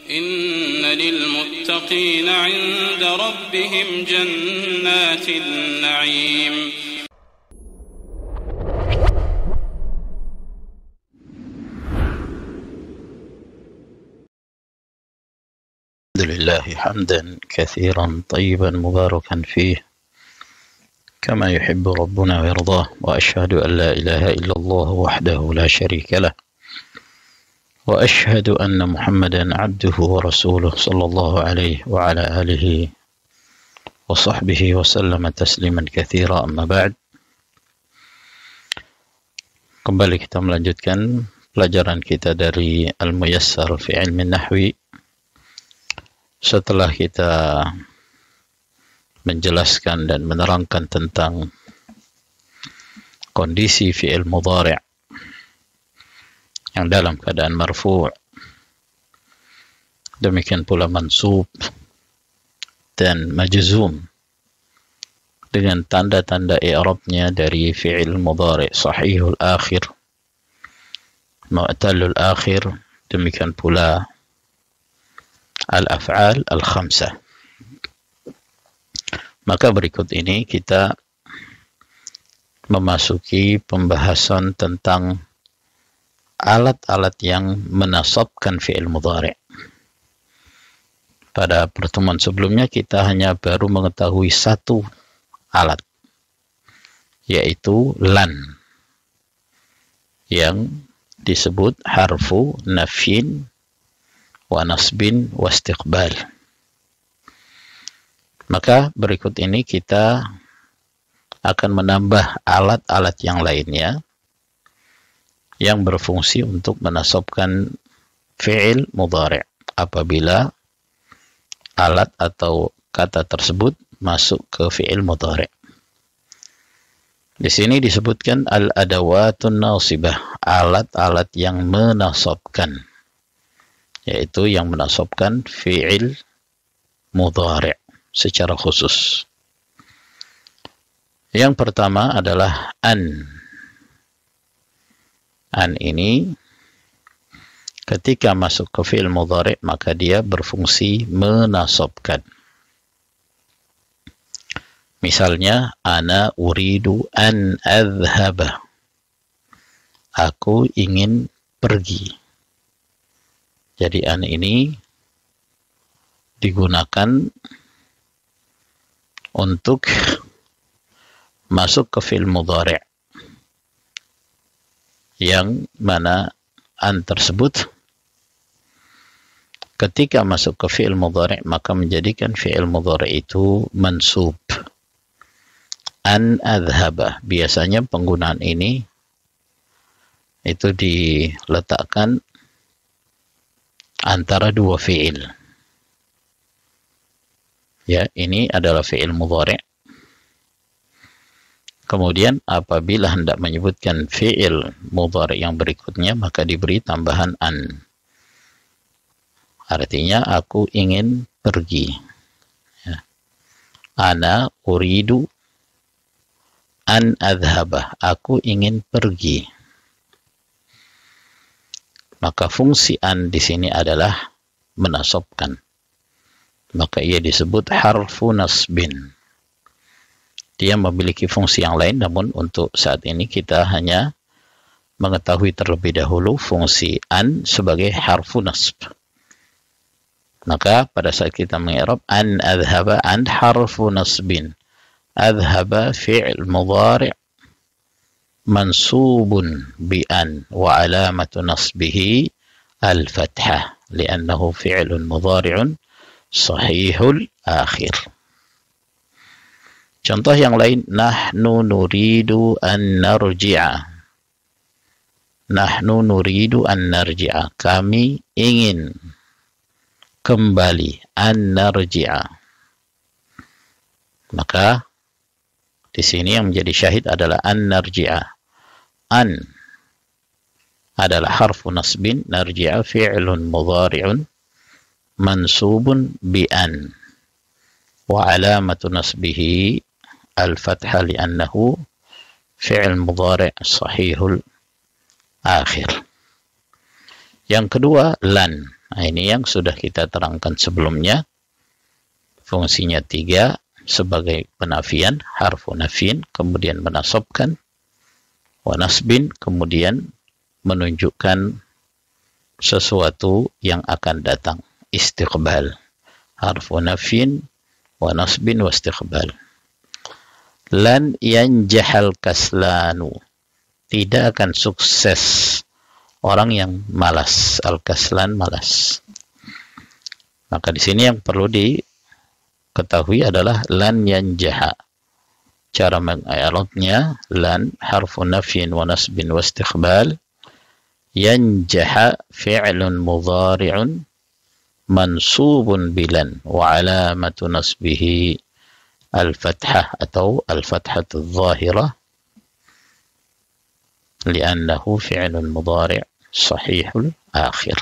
إن للمتقين عند ربهم جنات النعيم. الحمد لله حمدا كثيرا طيبا مباركا فيه كما يحب ربنا ويرضاه، وأشهد أن لا إله إلا الله وحده لا شريك له، وأشهد أن محمدا عبده ورسوله صلى الله عليه وعلى آله وصحبه وسلم تسليما كثيرا. أما بعد, kembali kita melanjutkan pelajaran kita dari Al-Muyassar fi Ilmi Nahwi. Setelah kita menjelaskan dan menerangkan tentang kondisi fi'il mudhari' yang dalam keadaan marfu', demikian pula mansub dan majzum dengan tanda-tanda i'rabnya dari fi'il mudhari' sahihul akhir, mu'tallul akhir, demikian pula al-af'al al-khamsah. Maka berikut ini kita memasuki pembahasan tentang alat-alat yang menasabkan fi'il mudhari'. Pada pertemuan sebelumnya kita hanya baru mengetahui satu alat, yaitu lan, yang disebut harfu nafyin wa nasbin wa istiqbal. Maka berikut ini kita akan menambah alat-alat yang lainnya yang berfungsi untuk menasabkan fi'il mudhari' apabila alat atau kata tersebut masuk ke fi'il mudhari'. Di sini disebutkan al-adawatun nasibah, alat-alat yang menasabkan, yaitu yang menasabkan fi'il mudhari' secara khusus. Yang pertama adalah an. An ini ketika masuk ke fi'il mudhari' maka dia berfungsi menasabkan. Misalnya, ana uridu an adhhaba, aku ingin pergi. Jadi an ini digunakan untuk masuk ke fi'il mudhari' yang mana an tersebut ketika masuk ke fi'il mudhari' maka menjadikan fi'il mudhari' itu mansub. An adhhaba, biasanya penggunaan ini itu diletakkan antara dua fi'il. Ya, ini adalah fi'il mudhari'. Kemudian apabila hendak menyebutkan fi'il mudhari' yang berikutnya maka diberi tambahan an. Artinya aku ingin pergi. Ya. Ana uridu an adhhabah, aku ingin pergi. Maka fungsi an di sini adalah menasabkan. Maka ia disebut harfu nasbin. Dia memiliki fungsi yang lain, namun untuk saat ini kita hanya mengetahui terlebih dahulu fungsi an sebagai harfu nasb. Maka pada saat kita mengi'rab an adhhaba, an harfu nasbin, adhhaba fi'il mudhari' mansubun bi an wa alamatu nasbihi al-fathah li'annahu fi'ilun mudhari'un sahihul akhir. Contoh yang lain, nahnu nuridu an narji'a. Nahnu nuridu an narji'a, kami ingin kembali, an narji'a. Maka di sini yang menjadi syahid adalah an narji'a. An adalah harfu nasbin, narji'a fi'lun mudhari'un mansubun bi an wa alamatu nasbihi al-fathah li'annahu fi'il mudhari' sahihul akhir. Yang kedua, lan. Nah, ini yang sudah kita terangkan sebelumnya. Fungsinya 3 sebagai penafian, harfu nafin, kemudian menasobkan, wa nasbin, kemudian menunjukkan sesuatu yang akan datang, istiqbal. Harfu nafin, wa nasbin, wa istiqbal. Lan yanjahal kaslanu, tidak akan sukses orang yang malas. Al-kaslan, malas. Maka di sini yang perlu diketahui adalah lan yanjaha. Cara mengi'rabnya, lan harfu nafyin wa nasbin wa istiqbal. Yanjaha fi'lun mudhari'un mansubun bilan wa alamatu nasbihi al-fathah atau al-fathatu dhahirah li'annahu fi'lun mudhari' sahihul akhir.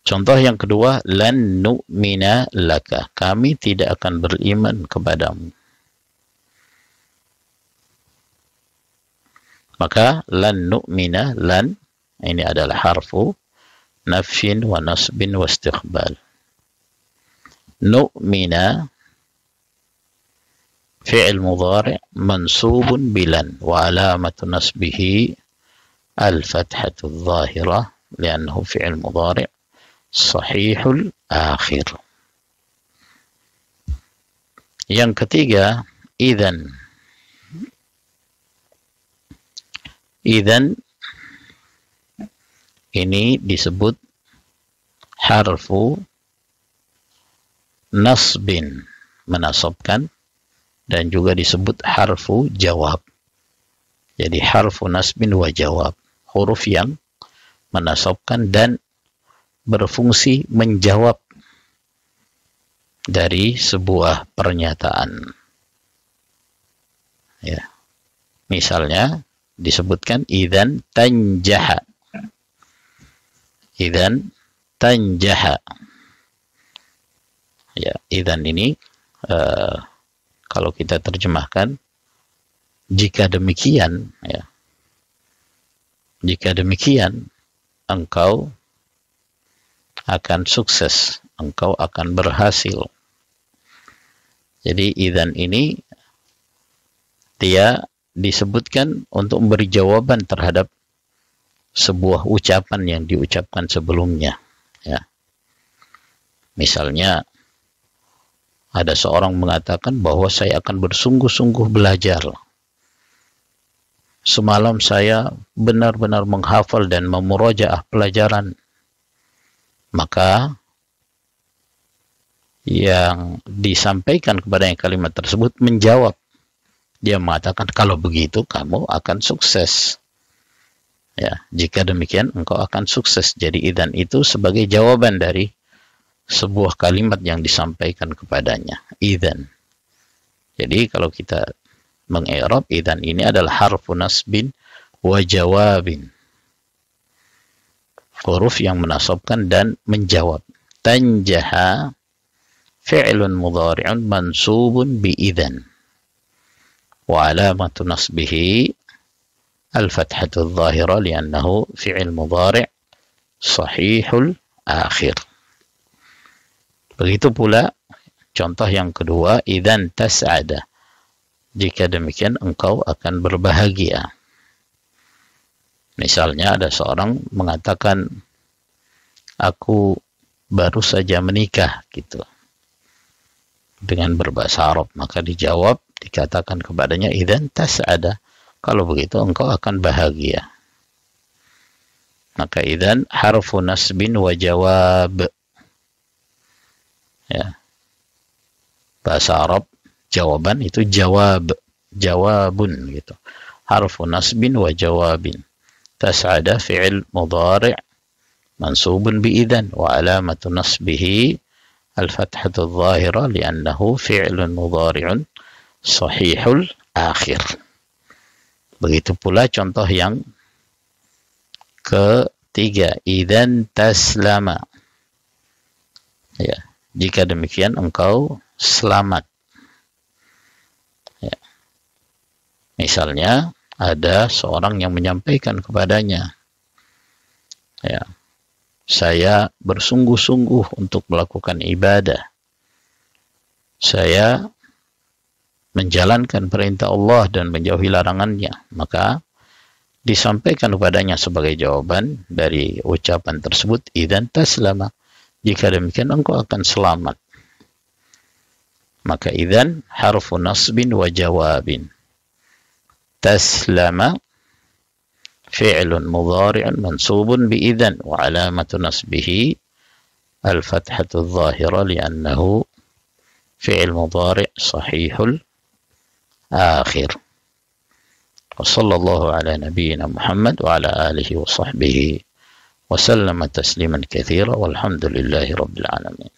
Contoh yang kedua, lan nu'mina laka, kami tidak akan beriman kepadamu. Maka lan nu'mina, lan ini adalah harfu nafyin wa nasbin wa istiqbal. Nu'mina fi'il mudhari' mansubun bilan wa alamatu nasbihi al-fathatu dhahirah li'annahu fi'il mudhari' sahihul akhir. Yang ketiga, idzan. Idzan ini disebut harfu nasbin, menasabkan, dan juga disebut harfu jawab. Jadi harfu nasbin wa jawab, huruf yang menasabkan dan berfungsi menjawab dari sebuah pernyataan. Ya. Misalnya disebutkan idzan tanjaha. Idzan tanjaha. Ya, idzan ini kalau kita terjemahkan, jika demikian, ya, jika demikian, engkau akan sukses, engkau akan berhasil. Jadi idzan ini dia disebutkan untuk memberi jawaban terhadap sebuah ucapan yang diucapkan sebelumnya. Ya. Misalnya, ada seorang mengatakan bahwa saya akan bersungguh-sungguh belajar. Semalam saya benar-benar menghafal dan memurojaah pelajaran. Maka yang disampaikan kepada yang kalimat tersebut menjawab. Dia mengatakan, kalau begitu kamu akan sukses. Ya, jika demikian engkau akan sukses. Jadi idzan itu sebagai jawaban dari sebuah kalimat yang disampaikan kepadanya, idzan. Jadi kalau kita mengi'rab, idzan ini adalah harfu nasbin wa jawabin, huruf yang menasabkan dan menjawab. Tanjaha fi'lun mudhari'un mansubun bi idzan wa alamatu nasbihi al-fathatu adh-dhahira li'annahu fi'il mudhari' sahihul akhir. Begitu pula contoh yang kedua, idzan tas'ada. Jika demikian engkau akan berbahagia. Misalnya ada seorang mengatakan, aku baru saja menikah, gitu, dengan berbahasa Arab. Maka dijawab, dikatakan kepadanya, idzan tas'ada. Kalau begitu engkau akan bahagia. Maka idzan harfu nasbin wa jawab. Ya. Bahasa Arab jawaban itu jawab, jawabun gitu. Harfu nasbin wa jawabin. Tas'ada fi'il mudhari' mansubun bi idzan wa alamatu nasbihi al-fathatu adh-dhahira li'annahu fi'lun mudhari'un sahihul akhir. Begitu pula contoh yang ketiga, idzan taslama. Ya. Jika demikian engkau selamat. Ya. Misalnya ada seorang yang menyampaikan kepadanya, ya, saya bersungguh-sungguh untuk melakukan ibadah, saya menjalankan perintah Allah dan menjauhi larangannya, maka disampaikan kepadanya sebagai jawaban dari ucapan tersebut, idzan taslama, jika demikian engkau akan selamat. Maka idzan harfu nasbin wa jawabin, taslama fi'lun mudhari'un mansubun bi idzan wa alamatu nasbihi al-fathatu adh-dhahira li'annahu fi'l mudhari' sahihul akhir. Wa sallallahu ala nabiyyina Muhammad wa ala alihi wa sahbihi wa sallama tasliman katsira walhamdulillahi rabbil alamin.